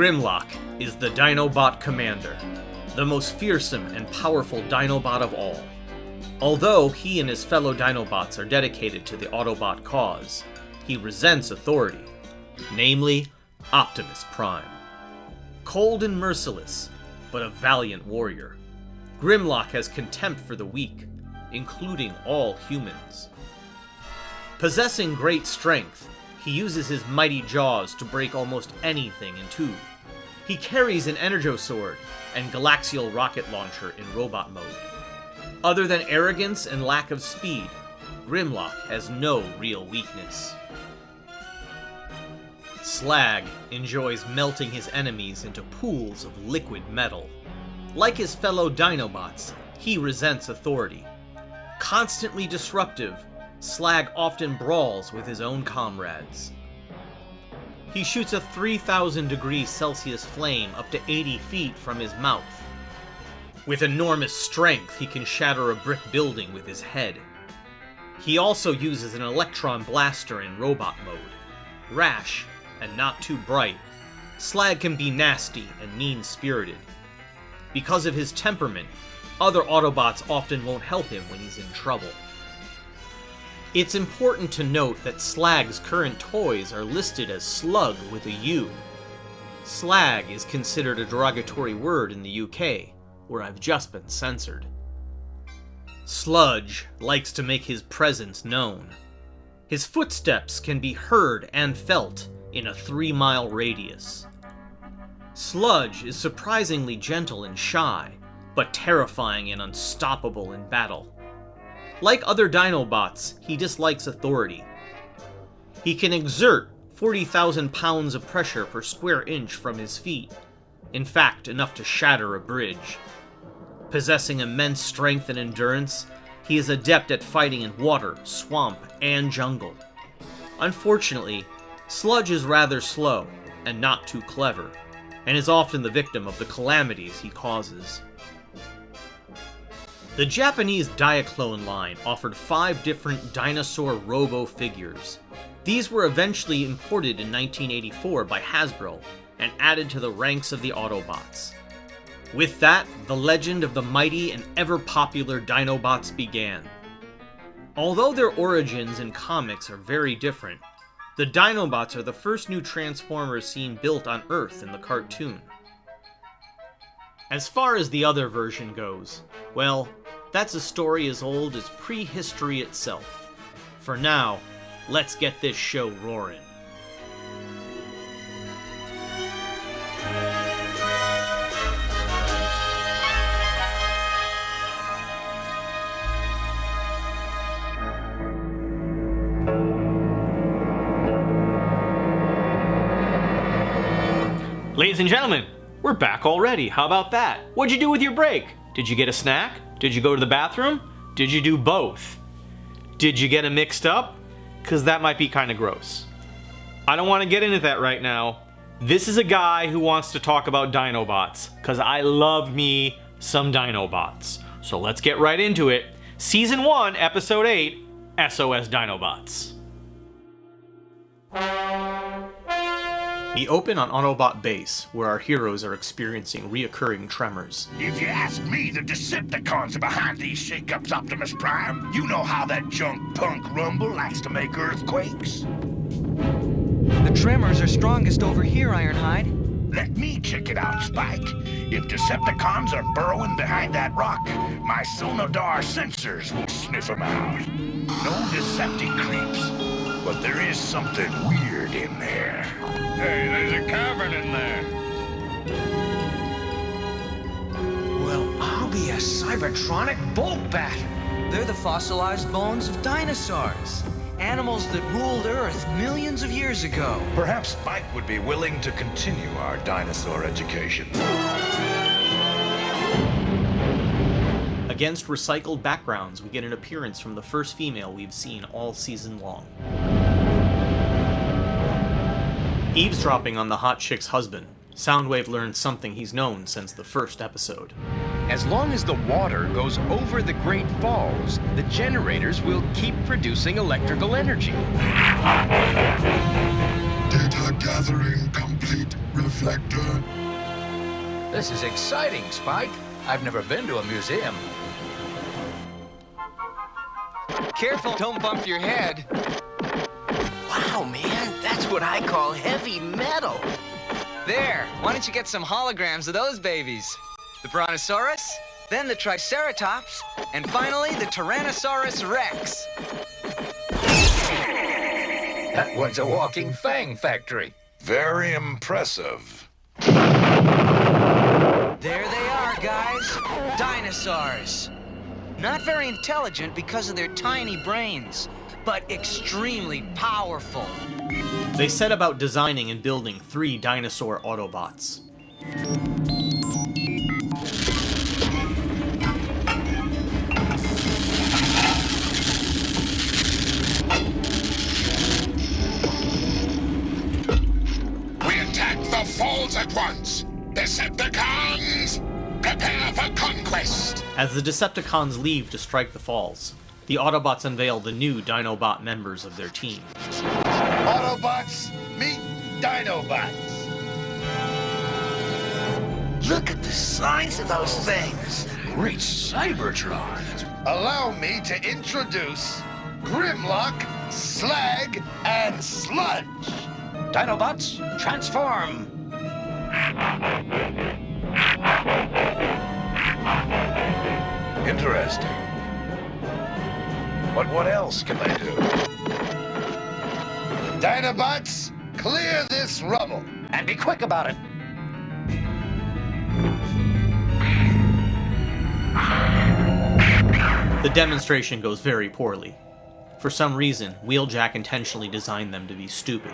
Grimlock is the Dinobot commander, the most fearsome and powerful Dinobot of all. Although he and his fellow Dinobots are dedicated to the Autobot cause, he resents authority, namely Optimus Prime. Cold and merciless, but a valiant warrior, Grimlock has contempt for the weak, including all humans. Possessing great strength, he uses his mighty jaws to break almost anything in two. He carries an Energosword and Galaxial rocket launcher in robot mode. Other than arrogance and lack of speed, Grimlock has no real weakness. Slag enjoys melting his enemies into pools of liquid metal. Like his fellow Dinobots, he resents authority. Constantly disruptive, Slag often brawls with his own comrades. He shoots a 3,000 degrees Celsius flame up to 80 feet from his mouth. With enormous strength, he can shatter a brick building with his head. He also uses an electron blaster in robot mode. Rash, and not too bright, Slag can be nasty and mean-spirited. Because of his temperament, other Autobots often won't help him when he's in trouble. It's important to note that Slag's current toys are listed as Slug with a U. Slag is considered a derogatory word in the UK, where I've just been censored. Sludge likes to make his presence known. His footsteps can be heard and felt in a 3-mile radius. Sludge is surprisingly gentle and shy, but terrifying and unstoppable in battle. Like other Dinobots, he dislikes authority. He can exert 40,000 pounds of pressure per square inch from his feet, in fact, enough to shatter a bridge. Possessing immense strength and endurance, he is adept at fighting in water, swamp, and jungle. Unfortunately, Sludge is rather slow and not too clever, and is often the victim of the calamities he causes. The Japanese Diaclone line offered 5 different dinosaur robo-figures. These were eventually imported in 1984 by Hasbro and added to the ranks of the Autobots. With that, the legend of the mighty and ever-popular Dinobots began. Although their origins in comics are very different, the Dinobots are the first new Transformers seen built on Earth in the cartoon. As far as the other version goes, well, that's a story as old as prehistory itself. For now, let's get this show roaring. Ladies and gentlemen, we're back already. How about that? What'd you do with your break? Did you get a snack? Did you go to the bathroom? Did you do both? Did you get them mixed up? Because that might be kind of gross. I don't want to get into that right now. This is a guy who wants to talk about Dinobots, because I love me some Dinobots. So let's get right into it. Season 1, Episode 8, SOS Dinobots. We open on Autobot base, where our heroes are experiencing reoccurring tremors. If you ask me, the Decepticons are behind these shakeups, Optimus Prime. You know how that junk punk Rumble likes to make earthquakes. The tremors are strongest over here, Ironhide. Let me check it out, Spike. If Decepticons are burrowing behind that rock, my Sonodar sensors will sniff them out. No Decepti creeps, but there is something weird in there. Hey, there's a cavern in there. Well, I'll be a Cybertronic bolt bat. They're the fossilized bones of dinosaurs. Animals that ruled Earth millions of years ago. Perhaps Spike would be willing to continue our dinosaur education. Against recycled backgrounds, we get an appearance from the first female we've seen all season long. Eavesdropping on the hot chick's husband, Soundwave learns something he's known since the first episode. As long as the water goes over the Great Falls, the generators will keep producing electrical energy. Data gathering complete. Reveal reflector. This is exciting, Spike. I've never been to a museum. Careful, don't bump your head. Wow, man, that's what I call heavy metal. There, why don't you get some holograms of those babies? The Brontosaurus, then the Triceratops, and finally the Tyrannosaurus Rex. That one's a walking fang factory. Very impressive. There they are, guys. Dinosaurs. Not very intelligent because of their tiny brains, but extremely powerful. They set about designing and building 3 dinosaur Autobots. We attack the falls at once. Decepticons, prepare for conquest. As the Decepticons leave to strike the falls, the Autobots unveil the new Dinobot members of their team. Autobots, meet Dinobots. Look at the size of those things. Great Cybertron. Allow me to introduce Grimlock, Slag, and Sludge. Dinobots, transform. Interesting. But what else can they do? Dinobots, clear this rubble. And be quick about it. The demonstration goes very poorly. For some reason, Wheeljack intentionally designed them to be stupid.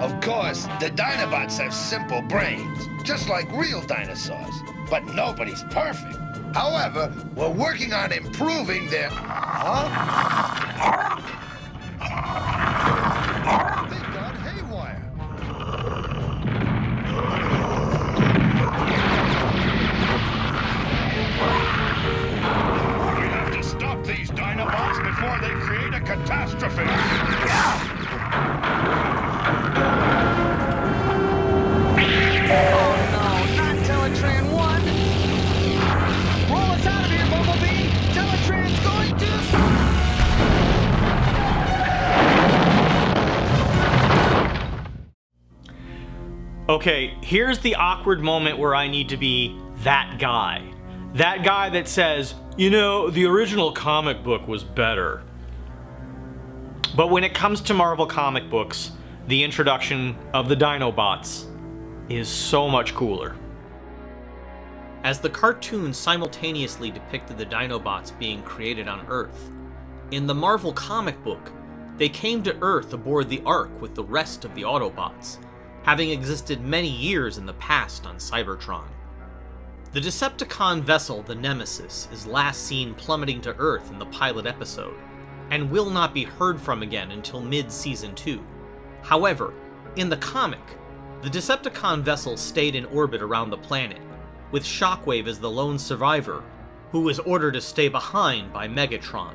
Of course, the Dinobots have simple brains, just like real dinosaurs. But nobody's perfect. However, we're working on improving their... They got haywire. We have to stop these Dinobots before they create a catastrophe. Oh no, not Teletran 1! Roll us out of here, Bumblebee! Teletran's going to... Okay, here's the awkward moment where I need to be that guy. That guy that says, you know, the original comic book was better. But when it comes to Marvel comic books, the introduction of the Dinobots is so much cooler. As the cartoon simultaneously depicted the Dinobots being created on Earth, in the Marvel comic book, they came to Earth aboard the Ark with the rest of the Autobots, having existed many years in the past on Cybertron. The Decepticon vessel, the Nemesis, is last seen plummeting to Earth in the pilot episode, and will not be heard from again until mid-Season 2. However, in the comic, the Decepticon vessel stayed in orbit around the planet, with Shockwave as the lone survivor, who was ordered to stay behind by Megatron.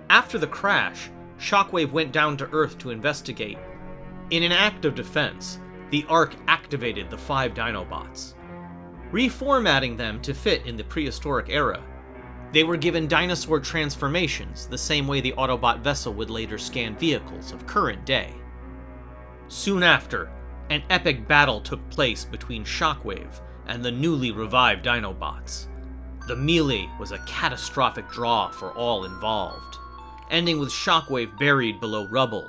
After the crash, Shockwave went down to Earth to investigate. In an act of defense, the Ark activated the 5 Dinobots. Reformatting them to fit in the prehistoric era, they were given dinosaur transformations the same way the Autobot vessel would later scan vehicles of current day. Soon after, an epic battle took place between Shockwave and the newly revived Dinobots. The melee was a catastrophic draw for all involved, ending with Shockwave buried below rubble,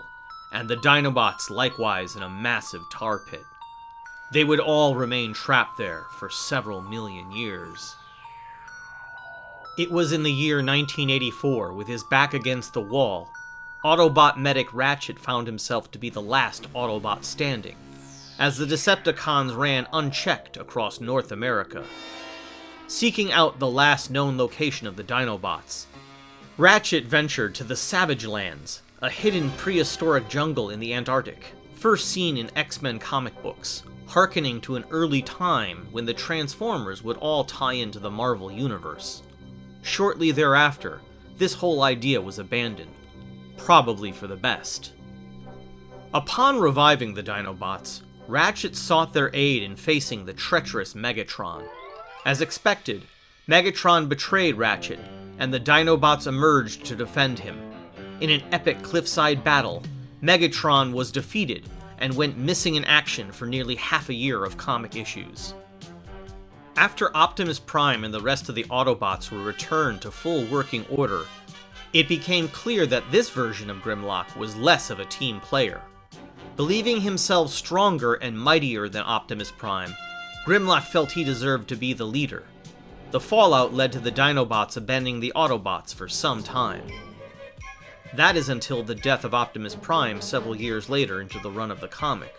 and the Dinobots likewise in a massive tar pit. They would all remain trapped there for several million years. It was in the year 1984, with his back against the wall, Autobot medic Ratchet found himself to be the last Autobot standing, as the Decepticons ran unchecked across North America. Seeking out the last known location of the Dinobots, Ratchet ventured to the Savage Lands, a hidden prehistoric jungle in the Antarctic, first seen in X-Men comic books, hearkening to an early time when the Transformers would all tie into the Marvel Universe. Shortly thereafter, this whole idea was abandoned, probably for the best. Upon reviving the Dinobots, Ratchet sought their aid in facing the treacherous Megatron. As expected, Megatron betrayed Ratchet, and the Dinobots emerged to defend him. In an epic cliffside battle, Megatron was defeated and went missing in action for nearly half a year of comic issues. After Optimus Prime and the rest of the Autobots were returned to full working order, it became clear that this version of Grimlock was less of a team player. Believing himself stronger and mightier than Optimus Prime, Grimlock felt he deserved to be the leader. The fallout led to the Dinobots abandoning the Autobots for some time. That is until the death of Optimus Prime several years later into the run of the comic.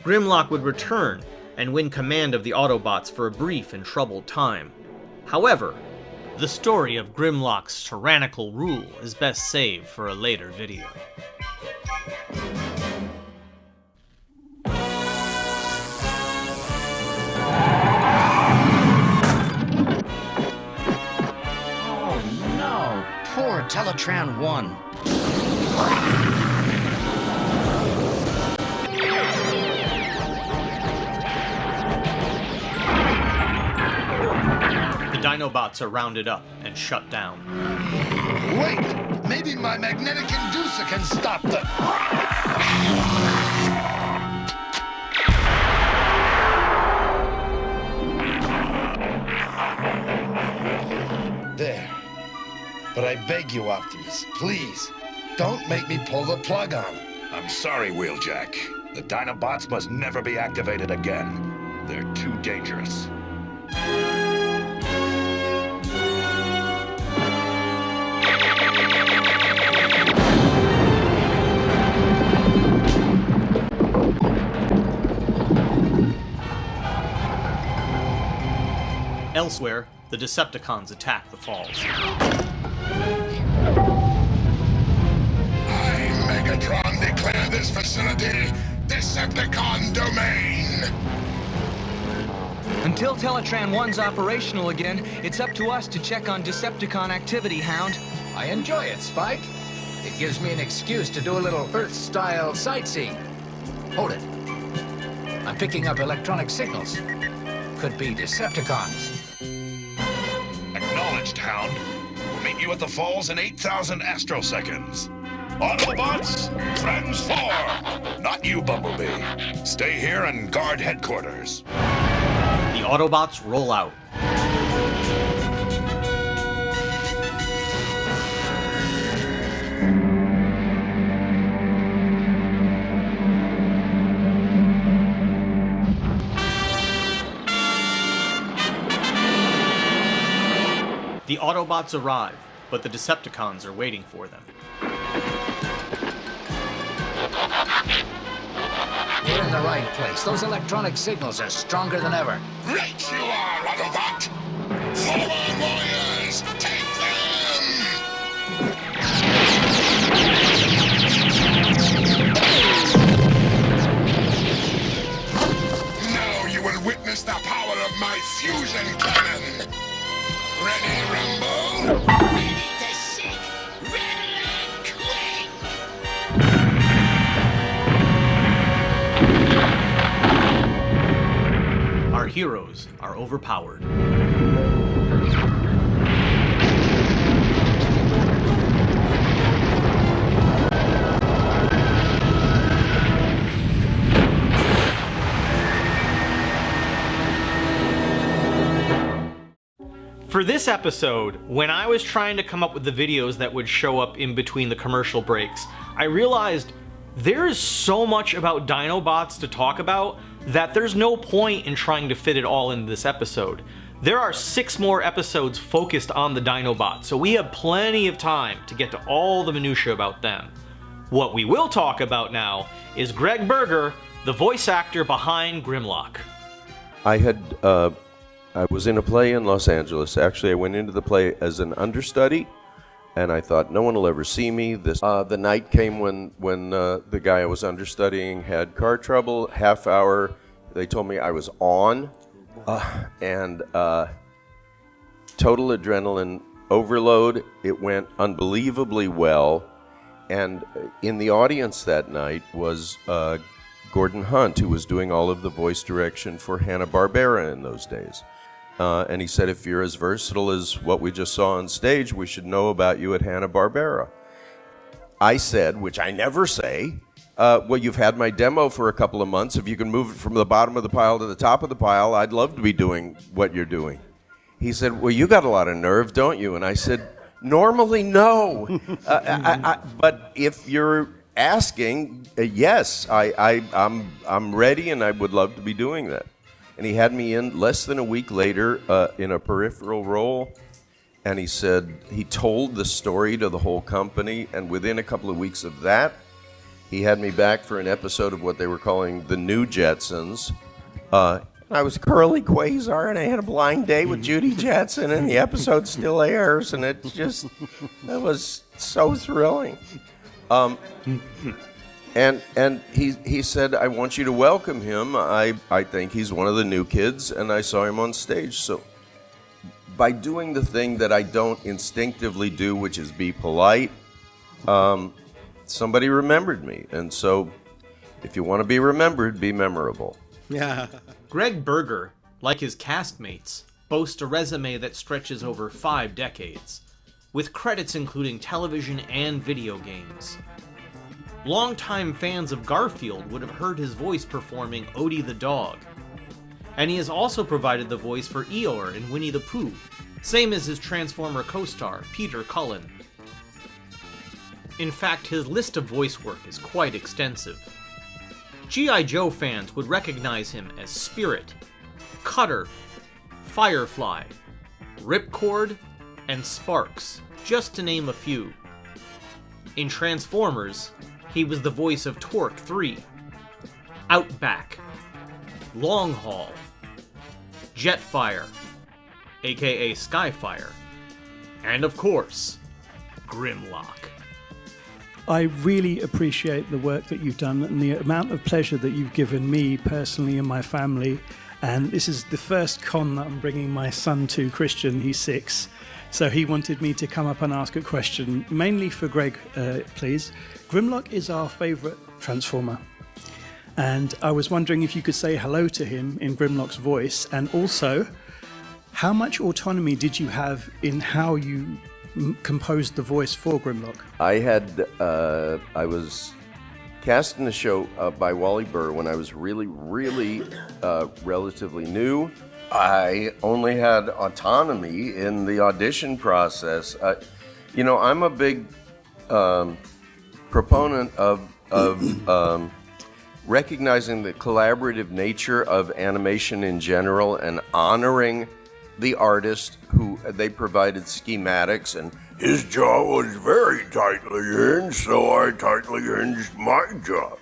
Grimlock would return and win command of the Autobots for a brief and troubled time. However, the story of Grimlock's tyrannical rule is best saved for a later video. Oh no, poor Teletran 1. The Dinobots are rounded up and shut down. Wait, maybe my magnetic inducer can stop them. There. But I beg you, Optimus, please, don't make me pull the plug on him. I'm sorry, Wheeljack. The Dinobots must never be activated again. They're too dangerous. Elsewhere, the Decepticons attack the falls. I, Megatron, declare this facility Decepticon domain. Until Teletran 1's operational again, it's up to us to check on Decepticon activity, Hound. I enjoy it, Spike. It gives me an excuse to do a little Earth-style sightseeing. Hold it. I'm picking up electronic signals. Could be Decepticons. Acknowledged, Hound. We'll meet you at the falls in 8,000 astroseconds. Autobots, transform! Not you, Bumblebee. Stay here and guard headquarters. The Autobots roll out. The Autobots arrive, but the Decepticons are waiting for them. We're in the right place. Those electronic signals are stronger than ever. Right you are, Autobot! Forward, warriors! Take them! Now you will witness the power of my fusion cannon! Ready, Rumble? Ready to shoot! Ready and quick! Our heroes are overpowered. For this episode, when I was trying to come up with the videos that would show up in between the commercial breaks, I realized there is so much about Dinobots to talk about that there's no point in trying to fit it all into this episode. There are 6 more episodes focused on the Dinobots, so we have plenty of time to get to all the minutiae about them. What we will talk about now is Gregg Berger, the voice actor behind Grimlock. I was in a play in Los Angeles. Actually, I went into the play as an understudy, and I thought no one will ever see me. The night came when the guy I was understudying had car trouble. Half hour, they told me I was on, and total adrenaline overload. It went unbelievably well, and in the audience that night was Gordon Hunt, who was doing all of the voice direction for Hanna-Barbera in those days. And he said, if you're as versatile as what we just saw on stage, we should know about you at Hanna-Barbera. I said, which I never say, well, you've had my demo for a couple of months. If you can move it from the bottom of the pile to the top of the pile, I'd love to be doing what you're doing. He said, well, you got a lot of nerve, don't you? And I said, normally, no. But if you're asking, yes, I'm ready, and I would love to be doing that. And he had me in less than a week later in a peripheral role, and he said he told the story to the whole company, and within a couple of weeks of that, he had me back for an episode of what they were calling the New Jetsons. I was Curly Quasar, and I had a blind date with Judy Jetson, and the episode still airs, and it was so thrilling. And he said, I want you to welcome him. I think he's one of the new kids, and I saw him on stage. So by doing the thing that I don't instinctively do, which is be polite, somebody remembered me. And so if you want to be remembered, be memorable. Yeah. Gregg Berger, like his castmates, boasts a resume that stretches over 5 decades, with credits including television and video games. Longtime fans of Garfield would have heard his voice performing Odie the dog. And he has also provided the voice for Eeyore in Winnie the Pooh, same as his Transformer co-star, Peter Cullen. In fact, his list of voice work is quite extensive. G.I. Joe fans would recognize him as Spirit, Cutter, Firefly, Ripcord, and Sparks, just to name a few. In Transformers, he was the voice of Torque 3, Outback, Long Haul, Jetfire, aka Skyfire, and of course, Grimlock. I really appreciate the work that you've done and the amount of pleasure that you've given me personally and my family. And this is the first con that I'm bringing my son to, Christian. He's 6. So he wanted me to come up and ask a question, mainly for Greg, please. Grimlock is our favourite Transformer. And I was wondering if you could say hello to him in Grimlock's voice. And also, how much autonomy did you have in how you composed the voice for Grimlock? I was cast in the show by Wally Burr when I was really relatively new. I only had autonomy in the audition process. I'm a big proponent of recognizing the collaborative nature of animation in general and honoring the artist who they provided schematics, and his jaw was very tightly hinged, so I tightly hinged my jaw.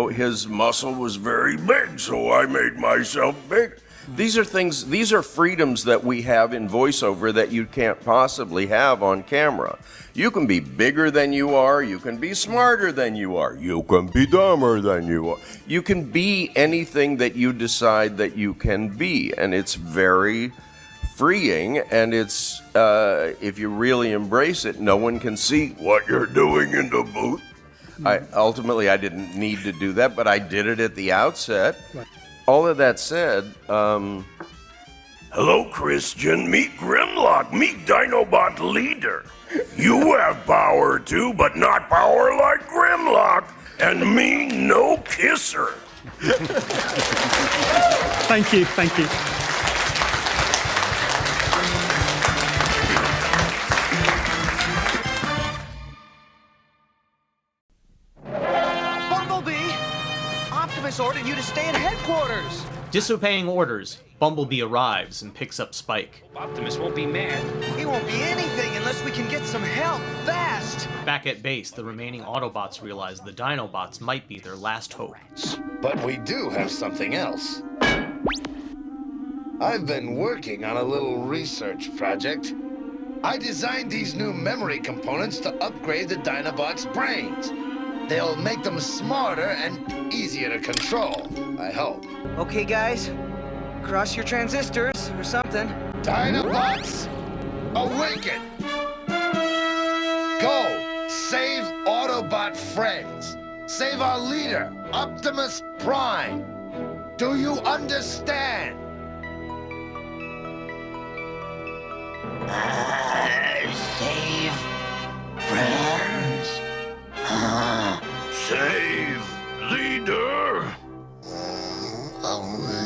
His muscle was very big, so I made myself big. These are freedoms that we have in voiceover that you can't possibly have on camera. You can be bigger than you are, you can be smarter than you are, you can be dumber than you are. You can be anything that you decide that you can be, and it's very freeing, and it's, if you really embrace it, no one can see what you're doing in the booth. I didn't need to do that, but I did it at the outset. Right. All of that said, hello, Christian. Meet Grimlock. Meet Dinobot leader. You have power too, but not power like Grimlock. And me, no kisser. Thank you. Ordered you to stay at headquarters. Disobeying orders, Bumblebee arrives and picks up Spike. Optimus won't be mad. He won't be anything unless we can get some help, fast. Back at base, the remaining Autobots realize the Dinobots might be their last hope. But we do have something else. I've been working on a little research project. I designed these new memory components to upgrade the Dinobots' brains. They'll make them smarter and easier to control, I hope. Okay, guys. Cross your transistors or something. Dinobots, awaken! Go! Save Autobot friends! save our leader, Optimus Prime. Do you understand? Save friends. Save leader.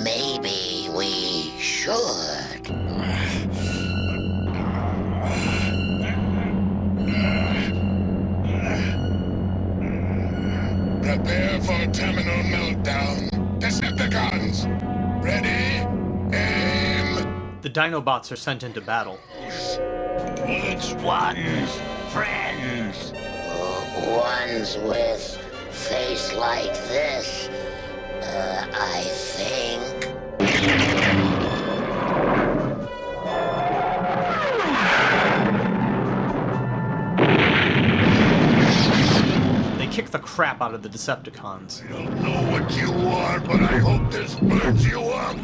Maybe we should. Prepare for terminal meltdown. Decepticons, ready, aim. The Dinobots are sent into battle. Each one's friends. Ones with face like this, I think. They kick the crap out of the Decepticons. I don't know what you are, but I hope this burns you up.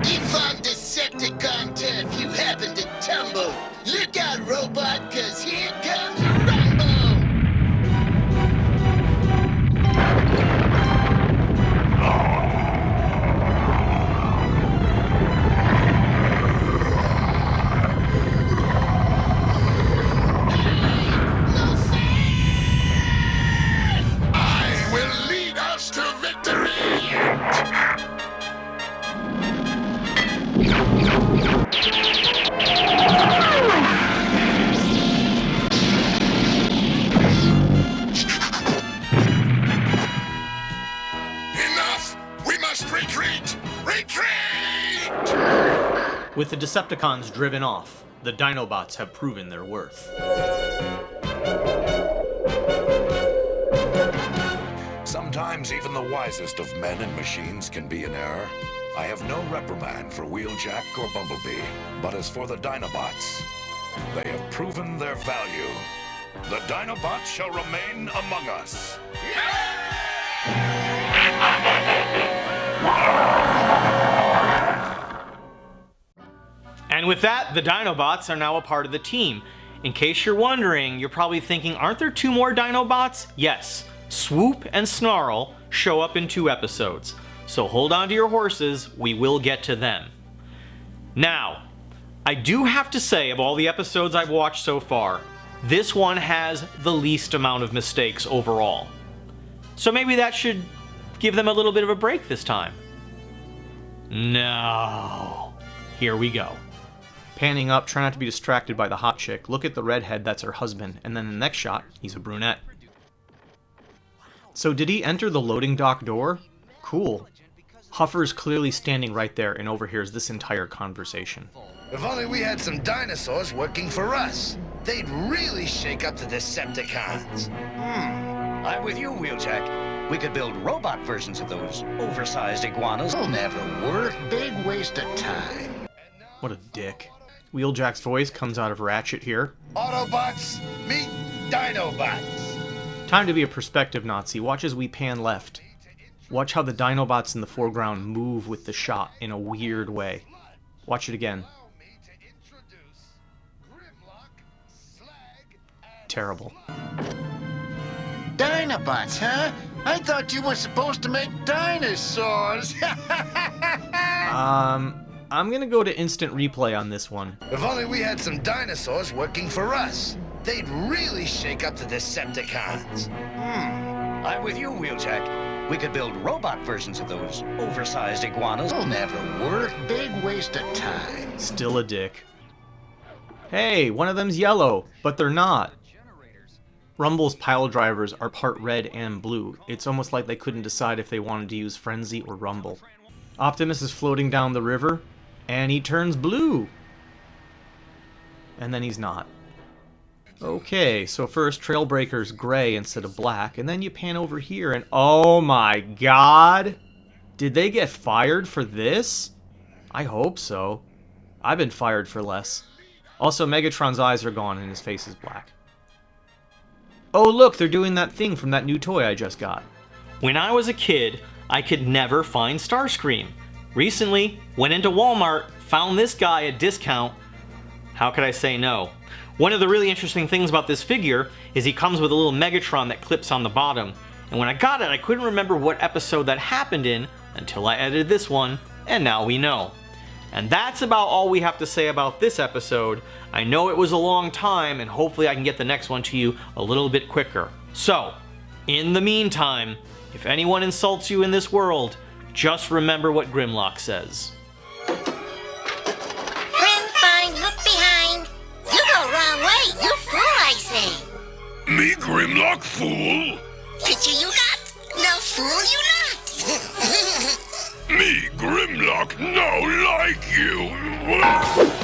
If I'm Decepticon turf, you happen to tumble. Look out, robot, 'cause here comes Rumble! I will lead us to victory. Enough! We must retreat! Retreat! With the Decepticons driven off, the Dinobots have proven their worth. Sometimes even the wisest of men and machines can be in error. I have no reprimand for Wheeljack or Bumblebee, but as for the Dinobots, they have proven their value. The Dinobots shall remain among us. And with that, the Dinobots are now a part of the team. In case you're wondering, you're probably thinking, aren't there 2 more Dinobots? Yes, Swoop and Snarl show up in 2 episodes. So hold on to your horses, we will get to them. Now, I do have to say, of all the episodes I've watched so far, this one has the least amount of mistakes overall. So maybe that should give them a little bit of a break this time. No. Here we go. Panning up, try not to be distracted by the hot chick. Look at the redhead, that's her husband. And then the next shot, he's a brunette. So did he enter the loading dock door? Cool. Huffer's clearly standing right there and overhears this entire conversation. If only we had some dinosaurs working for us. They'd really shake up the Decepticons. I'm with you, Wheeljack. We could build robot versions of those oversized iguanas. It'll never work. Big waste of time. What a dick. Wheeljack's voice comes out of Ratchet here. Autobots, meet Dinobots. Time to be a perspective Nazi. Watch as we pan left. Watch how the Dinobots in the foreground move with the shot in a weird way. Watch it again. Allow me to introduce Grimlock, Slag, and Terrible. Dinobots, huh? I thought you were supposed to make dinosaurs. I'm gonna go to instant replay on this one. If only we had some dinosaurs working for us. They'd really shake up the Decepticons. I'm with you, Wheeljack. We could build robot versions of those oversized iguanas. It'll never work. Big waste of time. Still a dick. Hey, one of them's yellow, but they're not. Rumble's pile drivers are part red and blue. It's almost like they couldn't decide if they wanted to use Frenzy or Rumble. Optimus is floating down the river, and he turns blue. And then he's not. Okay, so first Trailbreaker's gray instead of black, and then you pan over here and oh my god! Did they get fired for this? I hope so. I've been fired for less. Also, Megatron's eyes are gone and his face is black. Oh look, they're doing that thing from that new toy I just got. When I was a kid, I could never find Starscream. Recently, went into Walmart, found this guy at discount. How could I say no? One of the really interesting things about this figure is he comes with a little Megatron that clips on the bottom. And when I got it, I couldn't remember what episode that happened in until I edited this one, and now we know. And that's about all we have to say about this episode. I know it was a long time, and hopefully I can get the next one to you a little bit quicker. So, in the meantime, if anyone insults you in this world, just remember what Grimlock says. Friend, fine, look behind. You go wrong way, you fool, I say. Me, Grimlock, fool? Picture you got, no fool you not. Me, Grimlock, no like you.